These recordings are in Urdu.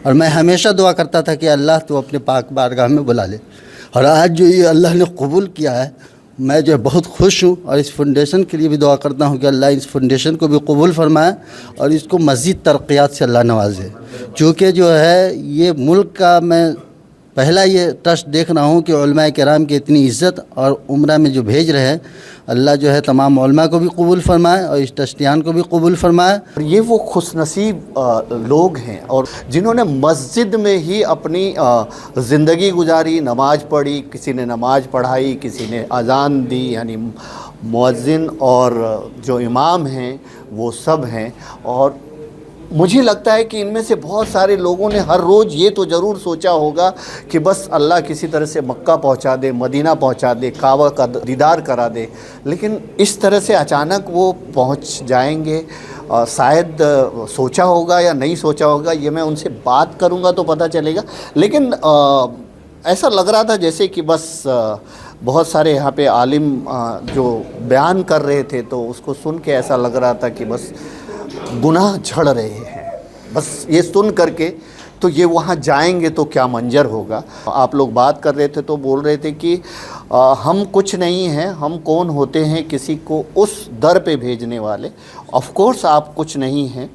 اور میں ہمیشہ دعا کرتا تھا کہ اللہ تو اپنے پاک بارگاہ میں بلا لے، اور آج جو یہ اللہ نے قبول کیا ہے، میں جو بہت خوش ہوں، اور اس فاؤنڈیشن کے لیے بھی دعا کرتا ہوں کہ اللہ اس فاؤنڈیشن کو بھی قبول فرمائے اور اس کو مزید ترقیات سے اللہ نوازے، چونکہ جو ہے یہ ملک کا میں پہلا یہ ٹرسٹ دیکھ رہا ہوں کہ علماء کرام کی اتنی عزت اور عمرہ میں جو بھیج رہے ہیں، اللہ جو ہے تمام علماء کو بھی قبول فرمائے اور اس ٹرسٹیان کو بھی قبول فرمائے۔ یہ وہ خوش نصیب لوگ ہیں اور جنہوں نے مسجد میں ہی اپنی زندگی گزاری، نماز پڑھی، کسی نے نماز پڑھائی، کسی نے اذان دی، یعنی مؤذن اور جو امام ہیں وہ سب ہیں۔ اور مجھے لگتا ہے کہ ان میں سے بہت سارے لوگوں نے ہر روز یہ تو ضرور سوچا ہوگا کہ بس اللہ کسی طرح سے مکہ پہنچا دے، مدینہ پہنچا دے، کعبہ کا دیدار کرا دے، لیکن اس طرح سے اچانک وہ پہنچ جائیں گے، شاید سوچا ہوگا یا نہیں سوچا ہوگا، یہ میں ان سے بات کروں گا تو پتہ چلے گا۔ لیکن ایسا لگ رہا تھا جیسے کہ بس بہت سارے یہاں پہ عالم جو بیان کر رہے تھے تو اس کو سن کے ایسا لگ رہا تھا کہ بس گناہ جھڑ رہے ہیں، بس یہ سن کر کے تو یہ وہاں جائیں گے تو کیا منظر ہوگا۔ آپ لوگ بات کر رہے تھے تو بول رہے تھے کہ ہم کچھ نہیں ہیں، ہم کون ہوتے ہیں کسی کو اس در پہ بھیجنے والے۔ آف کورس آپ کچھ نہیں ہیں،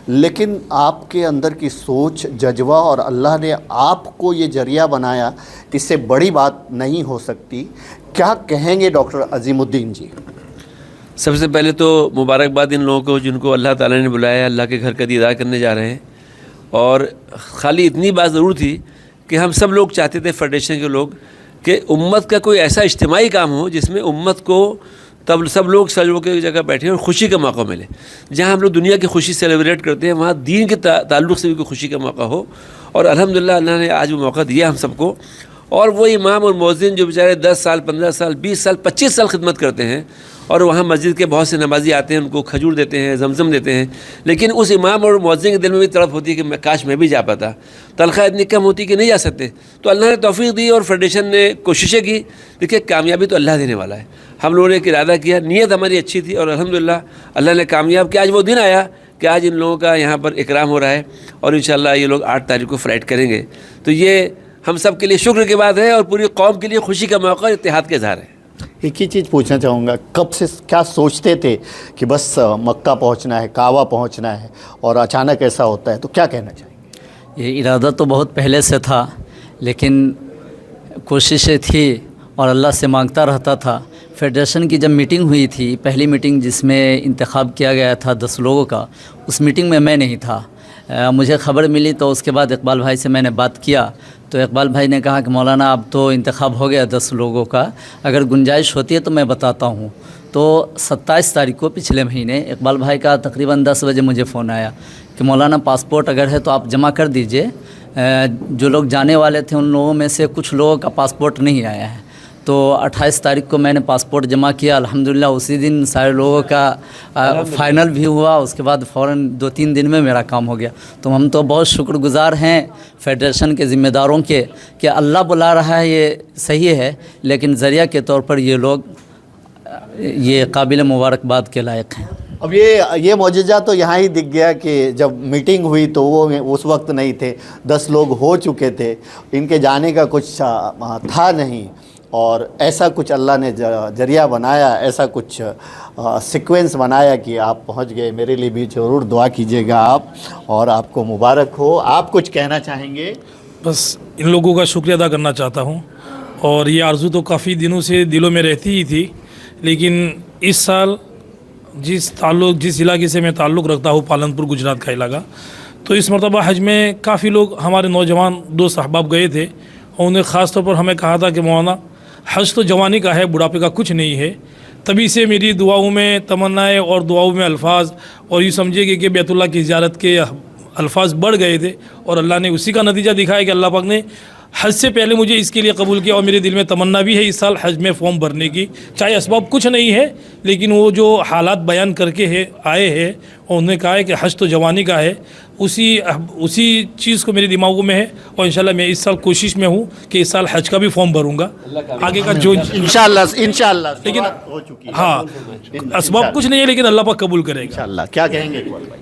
لیکن آپ کے اندر کی سوچ، جذبہ، اور اللہ نے آپ کو یہ ذریعہ بنایا، اس سے بڑی بات نہیں ہو سکتی۔ کیا کہیں گے ڈاکٹر عظیم الدین جی؟ سب سے پہلے تو مبارکباد ان لوگوں کو جن کو اللہ تعالیٰ نے بلایا ہے، اللہ کے گھر کا دیدار کرنے جا رہے ہیں۔ اور خالی اتنی بات ضرور تھی کہ ہم سب لوگ چاہتے تھے فیڈریشن کے لوگ کہ امت کا کوئی ایسا اجتماعی کام ہو جس میں امت کو تب سب لوگ سجدوں کی جگہ بیٹھے اور خوشی کا موقع ملے۔ جہاں ہم لوگ دنیا کی خوشی سیلیبریٹ کرتے ہیں وہاں دین کے تعلق سے بھی کوئی خوشی کا موقع ہو، اور الحمدللہ اللہ نے آج وہ موقع دیا ہم سب کو۔ اور وہ امام اور مؤذن جو بیچارے 10 سال 15 سال 20 سال 25 سال خدمت کرتے ہیں، اور وہاں مسجد کے بہت سے نمازی آتے ہیں، ان کو کھجور دیتے ہیں، زمزم دیتے ہیں، لیکن اس امام اور مؤذن کے دل میں بھی تڑپ ہوتی ہے کہ کاش میں بھی جا پاتا، تنخواہ اتنی کم ہوتی کہ نہیں جا سکتے۔ تو اللہ نے توفیق دی اور فیڈریشن نے کوششیں کی۔ دیکھیے کامیابی تو اللہ دینے والا ہے، ہم لوگوں نے ایک ارادہ کیا، نیت ہماری اچھی تھی، اور الحمدللہ اللہ نے کامیاب کیا۔ آج وہ دن آیا کہ آج ان لوگوں کا یہاں پر اکرام ہو رہا ہے، اور انشاءاللہ یہ لوگ 8 تاریخ کو فلائٹ کریں گے۔ تو یہ ہم سب کے لیے شکر کی بات ہے، اور پوری قوم کے لیے خوشی کا موقع، اتحاد کا اظہار ہے۔ ایک ہی چیز پوچھنا چاہوں گا، کب سے کیا سوچتے تھے کہ بس مکہ پہنچنا ہے، کعبہ پہنچنا ہے، اور اچانک ایسا ہوتا ہے، تو کیا کہنا چاہیں گے؟ یہ ارادہ تو بہت پہلے سے تھا، لیکن کوششیں تھی اور اللہ سے مانگتا رہتا تھا۔ فیڈریشن کی جب میٹنگ ہوئی تھی، پہلی میٹنگ جس میں انتخاب کیا گیا تھا 10 لوگوں کا، اس میٹنگ میں میں نہیں تھا۔ مجھے خبر ملی تو اس کے بعد اقبال بھائی سے میں نے بات کیا، تو اقبال بھائی نے کہا کہ مولانا اب تو انتخاب ہو گیا 10 لوگوں کا، اگر گنجائش ہوتی ہے تو میں بتاتا ہوں۔ تو 27 تاریخ کو پچھلے مہینے اقبال بھائی کا تقریباً 10 بجے مجھے فون آیا کہ مولانا پاسپورٹ اگر ہے تو آپ جمع کر دیجئے۔ جو لوگ جانے والے تھے ان لوگوں میں سے کچھ لوگوں کا پاسپورٹ نہیں آیا ہے، تو 28 تاریخ کو میں نے پاسپورٹ جمع کیا۔ الحمدللہ اسی دن سارے لوگوں کا فائنل بھی ہوا، اس کے بعد فوراً 2-3 دن میں میرا کام ہو گیا۔ تو ہم تو بہت شکر گزار ہیں فیڈریشن کے ذمہ داروں کے کہ اللہ بلا رہا ہے، یہ صحیح ہے، لیکن ذریعہ کے طور پر یہ لوگ یہ قابل مبارکباد کے لائق ہیں۔ اب یہ معجزہ تو یہاں ہی دکھ گیا کہ جب میٹنگ ہوئی تو وہ اس وقت نہیں تھے، 10 لوگ ہو چکے تھے، ان کے جانے کا کچھ تھا نہیں، اور ایسا کچھ اللہ نے ذریعہ بنایا، ایسا کچھ سیکوینس بنایا کہ آپ پہنچ گئے۔ میرے لیے بھی ضرور دعا کیجیے گا آپ، اور آپ کو مبارک ہو۔ آپ کچھ کہنا چاہیں گے؟ بس ان لوگوں کا شکریہ ادا کرنا چاہتا ہوں، اور یہ آرزو تو کافی دنوں سے دلوں میں رہتی ہی تھی، لیکن اس سال جس علاقے سے میں تعلق رکھتا ہوں، پالنپور گجرات کا علاقہ، تو اس مرتبہ حج میں کافی لوگ ہمارے نوجوان دوست احباب گئے تھے، اور انہیں خاص طور پر ہمیں کہا تھا کہ مولانا حج تو جوانی کا ہے، بڑھاپے کا کچھ نہیں ہے۔ تبھی سے میری دعاؤں میں تمنائیں اور دعاؤں میں الفاظ، اور یہ سمجھے کہ بیت اللہ کی زیارت کے الفاظ بڑھ گئے تھے، اور اللہ نے اسی کا نتیجہ دکھایا کہ اللہ پاک نے حج سے پہلے مجھے اس کے لیے قبول کیا، اور میرے دل میں تمنا بھی ہے اس سال حج میں فارم بھرنے کی، چاہے اسباب کچھ نہیں ہے، لیکن وہ جو حالات بیان کر کے آئے ہیں، اور انہوں نے کہا ہے کہ حج تو جوانی کا ہے، اسی چیز کو میرے دماغوں میں ہے، اور انشاءاللہ میں اس سال کوشش میں ہوں کہ اس سال حج کا بھی فارم بھروں گا۔ آگے کا جو انشاءاللہ لیکن ہو چکی ہے، ہاں اسباب کچھ نہیں ہے، لیکن اللہ پاک قبول کرے گا۔ انشاءاللہ۔ کیا کہیں گے اقبال بھائی؟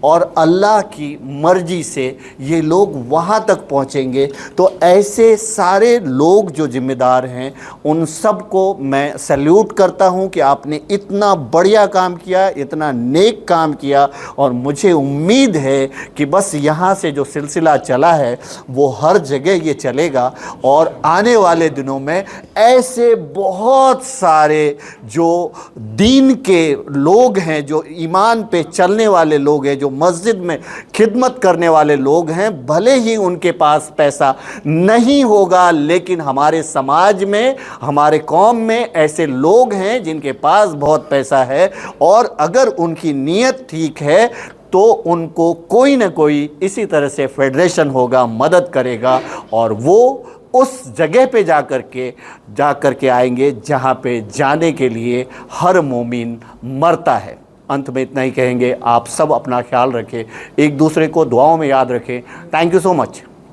اور اللہ کی مرضی سے یہ لوگ وہاں تک پہنچیں گے. تو ایسے سارے لوگ جو ذمہ دار ہیں ان سب کو میں سیلیوٹ کرتا ہوں کہ آپ نے اتنا بڑھیا کام کیا, اتنا نیک کام کیا, اور مجھے امید ہے کہ بس یہاں سے جو سلسلہ چلا ہے وہ ہر جگہ یہ چلے گا, اور آنے والے دنوں میں ایسے بہت سارے جو دین کے لوگ ہیں, جو ایمان پہ چلنے والے لوگ ہیں, جو مسجد میں خدمت کرنے والے لوگ ہیں, بھلے ہی ان کے پاس پیسہ نہیں ہوگا لیکن ہمارے سماج میں, ہمارے قوم میں ایسے لوگ ہیں جن کے پاس بہت پیسہ ہے, اور اگر ان کی نیت ٹھیک ہے تو ان کو کوئی نہ کوئی اسی طرح سے فیڈریشن ہوگا, مدد کرے گا, اور وہ اس جگہ پہ جا کر کے آئیں گے جہاں پہ جانے کے لیے ہر مومن مرتا ہے. انت میں اتنا ہی کہیں گے, آپ سب اپنا خیال رکھیں, ایک دوسرے کو دعاؤں میں یاد رکھیں. Thank you so much.